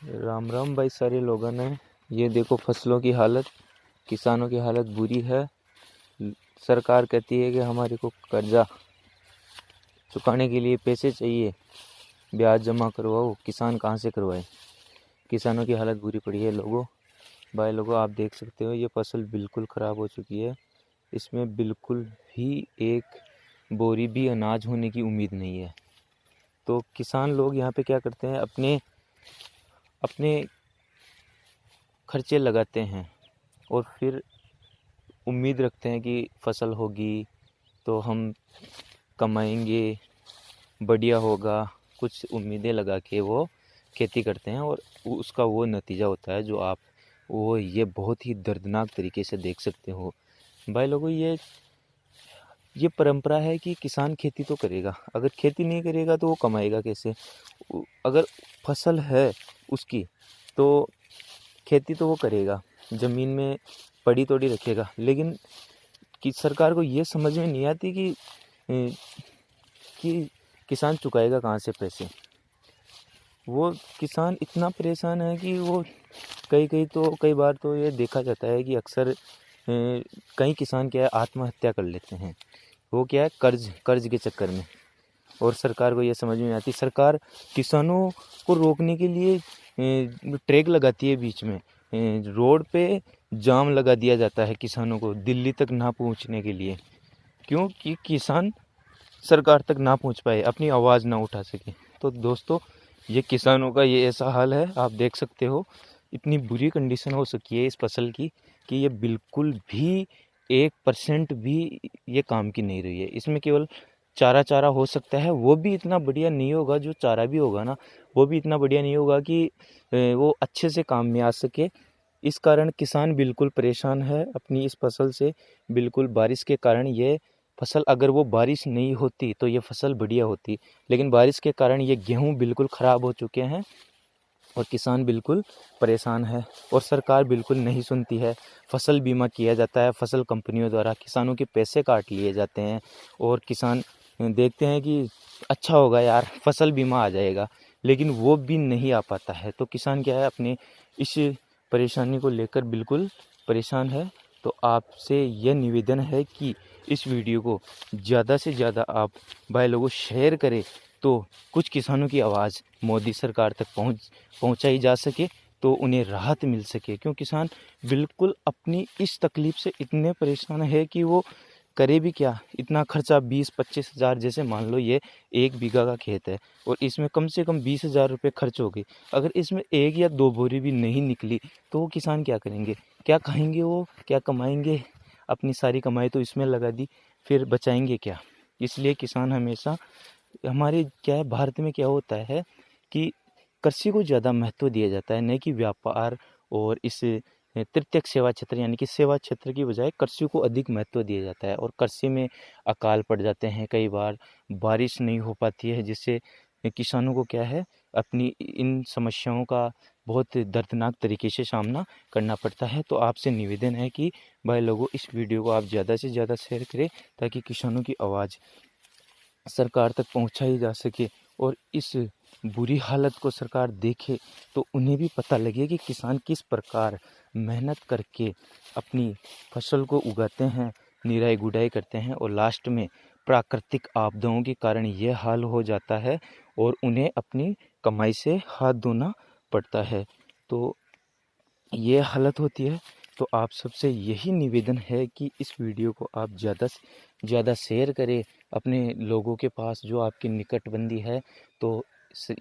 राम राम भाई सारे लोगों ने। ये देखो फसलों की हालत, किसानों की हालत बुरी है। सरकार कहती है कि हमारे को कर्जा चुकाने के लिए पैसे चाहिए, ब्याज जमा करवाओ। किसान कहाँ से करवाए? किसानों की हालत बुरी पड़ी है लोगों। भाई लोगों, आप देख सकते हो ये फसल बिल्कुल ख़राब हो चुकी है। इसमें बिल्कुल भी एक बोरी भी अनाज होने की उम्मीद नहीं है। तो किसान लोग यहाँ पे क्या करते हैं, अपने अपने खर्चे लगाते हैं और फिर उम्मीद रखते हैं कि फसल होगी तो हम कमाएंगे, बढ़िया होगा। कुछ उम्मीदें लगा के वो खेती करते हैं और उसका वो नतीजा होता है जो आप ये बहुत ही दर्दनाक तरीके से देख सकते हो। भाई लोगों, ये परंपरा है कि किसान खेती तो करेगा, अगर खेती नहीं करेगा तो वो कमाएगा कैसे? अगर फसल है उसकी तो खेती तो वो करेगा, ज़मीन में पड़ी तोड़ी रखेगा। लेकिन कि सरकार को ये समझ में नहीं आती कि किसान चुकाएगा कहाँ से पैसे। वो किसान इतना परेशान है कि वो कई बार तो ये देखा जाता है कि अक्सर कई किसान क्या है, आत्महत्या कर लेते हैं। वो क्या है, कर्ज के चक्कर में। और सरकार को ये समझ में नहीं आती। सरकार किसानों को रोकने के लिए ट्रैक लगाती है बीच में, रोड पे जाम लगा दिया जाता है किसानों को दिल्ली तक ना पहुंचने के लिए। क्योंकि किसान सरकार तक ना पहुंच पाए, अपनी आवाज़ ना उठा सके। तो दोस्तों, ये किसानों का ये ऐसा हाल है, आप देख सकते हो। इतनी बुरी कंडीशन हो सकी है इस फसल की कि ये बिल्कुल भी 1% भी ये काम की नहीं रही है। इसमें केवल चारा हो सकता है, वो भी इतना बढ़िया नहीं होगा। जो चारा भी होगा ना, वो भी इतना बढ़िया नहीं होगा कि वो अच्छे से काम में आ सके। इस कारण किसान बिल्कुल परेशान है अपनी इस फसल से। बिल्कुल बारिश के कारण ये फसल, अगर वो बारिश नहीं होती तो ये फसल बढ़िया होती, लेकिन बारिश के कारण ये गेहूं बिल्कुल ख़राब हो चुके हैं और किसान बिल्कुल परेशान है। और सरकार बिल्कुल नहीं सुनती है। फसल बीमा किया जाता है फसल कंपनियों द्वारा, किसानों के पैसे काट लिए जाते हैं और किसान देखते हैं कि अच्छा होगा यार, फसल बीमा आ जाएगा, लेकिन वो भी नहीं आ पाता है। तो किसान क्या है, अपने इस परेशानी को लेकर बिल्कुल परेशान है। तो आपसे यह निवेदन है कि इस वीडियो को ज़्यादा से ज़्यादा आप भाई लोगों शेयर करें, तो कुछ किसानों की आवाज़ मोदी सरकार तक पहुंचाई जा सके, तो उन्हें राहत मिल सके। क्यों किसान बिल्कुल अपनी इस तकलीफ़ से इतने परेशान है कि वो करे भी क्या। इतना खर्चा 20-25 हज़ार, जैसे मान लो ये 1 बीघा का खेत है और इसमें कम से कम 20,000 रुपये खर्च हो गए। अगर इसमें 1 या 2 बोरी भी नहीं निकली तो वो किसान क्या करेंगे, क्या खाएंगे, वो क्या कमाएंगे? अपनी सारी कमाई तो इसमें लगा दी, फिर बचाएंगे क्या? इसलिए किसान हमेशा, हमारे क्या है भारत में क्या होता है कि कृषि को ज़्यादा महत्व दिया जाता है, न कि व्यापार और इस तृतीयक सेवा क्षेत्र, यानी कि सेवा क्षेत्र की बजाय कृषि को अधिक महत्व दिया जाता है। और कृषि में अकाल पड़ जाते हैं, कई बार बारिश नहीं हो पाती है, जिससे किसानों को क्या है, अपनी इन समस्याओं का बहुत दर्दनाक तरीके से सामना करना पड़ता है। तो आपसे निवेदन है कि भाई लोगों, इस वीडियो को आप ज़्यादा से ज़्यादा शेयर करें, ताकि किसानों की आवाज़ सरकार तक पहुंचाई जा सके और इस बुरी हालत को सरकार देखे, तो उन्हें भी पता लगे कि किसान किस प्रकार मेहनत करके अपनी फसल को उगाते हैं, निराई गुड़ाई करते हैं और लास्ट में प्राकृतिक आपदाओं के कारण ये हाल हो जाता है और उन्हें अपनी कमाई से हाथ धोना पड़ता है। तो ये हालत होती है। तो आप सबसे यही निवेदन है कि इस वीडियो को आप ज़्यादा से ज़्यादा शेयर करें अपने लोगों के पास जो आपकी निकटबंदी है, तो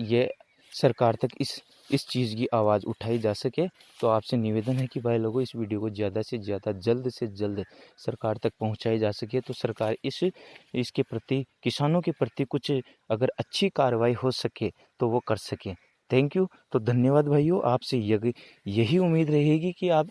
ये सरकार तक इस चीज़ की आवाज़ उठाई जा सके। तो आपसे निवेदन है कि भाई लोगों, इस वीडियो को ज़्यादा से ज़्यादा जल्द से जल्द सरकार तक पहुंचाई जा सके, तो सरकार इसके प्रति, किसानों के प्रति कुछ अगर अच्छी कार्रवाई हो सके तो वो कर सके। Thank you. तो धन्यवाद भाइयों, आपसे यही उम्मीद रहेगी कि आप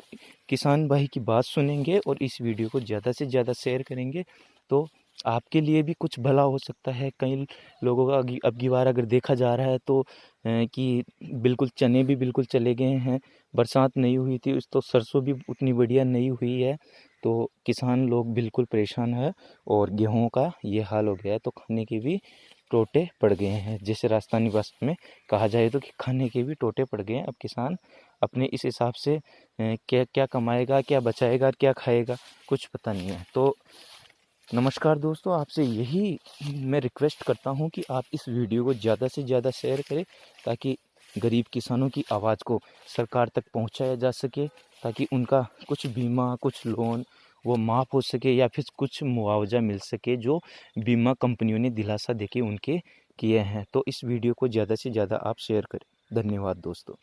किसान भाई की बात सुनेंगे और इस वीडियो को ज़्यादा से ज़्यादा शेयर करेंगे, तो आपके लिए भी कुछ भला हो सकता है। कई लोगों का अब की बार अगर देखा जा रहा है तो कि बिल्कुल चने भी बिल्कुल चले गए हैं, बरसात नहीं हुई थी, तो सरसों भी उतनी बढ़िया नहीं हुई है। तो किसान लोग बिल्कुल परेशान है और गेहूं का ये हाल हो गया है, तो खाने की भी टोटे पड़ गए हैं। जैसे राजस्थानी भाषा में कहा जाए तो कि खाने के भी टोटे पड़ गए हैं। अब किसान अपने इस हिसाब से क्या क्या कमाएगा, क्या बचाएगा, क्या खाएगा, कुछ पता नहीं है। तो नमस्कार दोस्तों, आपसे यही मैं रिक्वेस्ट करता हूं कि आप इस वीडियो को ज़्यादा से ज़्यादा शेयर करें, ताकि गरीब किसानों की आवाज़ को सरकार तक पहुंचाया जा सके, ताकि उनका कुछ बीमा, कुछ लोन वो माफ़ हो सके, या फिर कुछ मुआवजा मिल सके जो बीमा कंपनियों ने दिलासा देके उनके किए हैं। तो इस वीडियो को ज़्यादा से ज़्यादा आप शेयर करें। धन्यवाद दोस्तों।